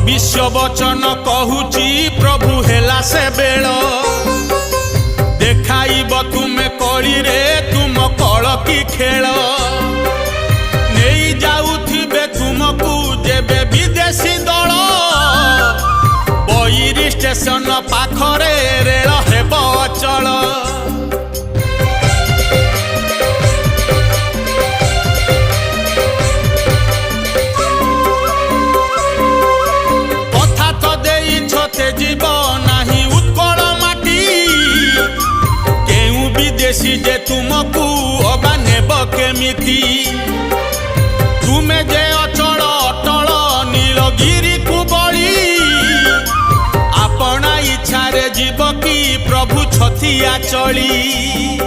भविष्य वचन कहूची प्रभु हेला से बेल देखाइब तुमे कड़ी रे तुम कल की खेल नहीं जाउथिबे तुमको जेबे विदेशी दल बईरी स्टेशन पाखरे रेल हेब अचल जीव नाही उत्कल माटी केउ विदेशी जे तुमको अबा नेब केमिति तुमे जे अचल अटल नीलगिरी को बड़ी अपना इच्छा रे जीव की प्रभु छथिया चली।